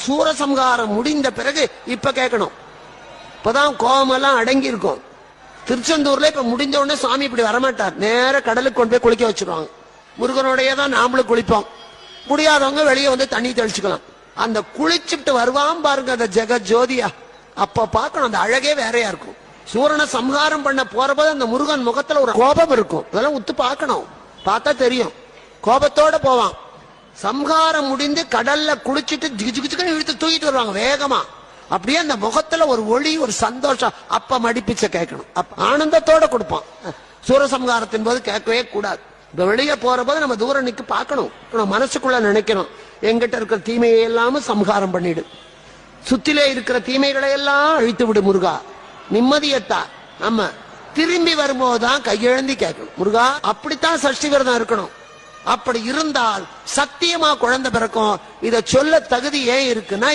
சூரசம்ஹாரம் முடிந்த பிறகு இப்ப கேட்கணும். இப்பதான் கோபமெல்லாம் அடங்கி இருக்கும். திருச்செந்தூர்ல இப்ப முடிஞ்ச உடனே சுவாமி இப்படி வரமாட்டார், நேர கடலுக்கு கொண்டு போய் குளிக்க வச்சிருவாங்க. முருகனுடைய தான் நாமளும் குளிப்போம். முடியாதவங்க வெளியே வந்து தண்ணி தெளிச்சுக்கலாம். அந்த குளிச்சுட்டு வருவான் பாருங்க அந்த ஜெக ஜோதியா, அப்ப பார்க்கணும், அந்த அழகே வேறையா இருக்கும். சூரனை சம்ஹாரம் பண்ண போறபோது அந்த முருகன் முகத்துல ஒரு கோபம் இருக்கும். அதெல்லாம் உத்து பார்க்கணும், பார்த்தா தெரியும். கோபத்தோட போவான். சம்ஹாரம் முடிந்து கடல்ல குளிச்சுட்டு ஜிகுஜிகுன்னு இழுத்து தூக்கிட்டு வருவாங்க வேகமா. அப்படியே அந்த முகத்துல ஒரு ஒளி, ஒரு சந்தோஷம். அப்ப மடிப்பிச்ச கேட்கணும், அப்ப ஆனந்தத்தோட கொடுப்பான். சூரசம்ஹாரத்தின் போது கேட்கவே கூடாது. இப்ப வெளியே போற போது நம்ம தூரம் நிக்க பார்க்கணும். மனசுக்குள்ள நினைக்கணும், எங்கிட்ட இருக்கிற தீமையை எல்லாம் சம்ஹாரம் பண்ணிடு, சுத்திலே இருக்கிற தீமைகளை எல்லாம் அழித்து விடு முருகா, நிம்மதியத்தா. நம்ம திரும்பி வரும்போதுதான் கையெழுந்தி கேட்கணும், முருகா. அப்படித்தான் சஷ்டி விரதம் இருக்கணும். அப்படி இருந்தால் சத்தியமா குழந்தை பிறக்கும். இத சொல்ல தகுதி ஏன் இருக்குன்னா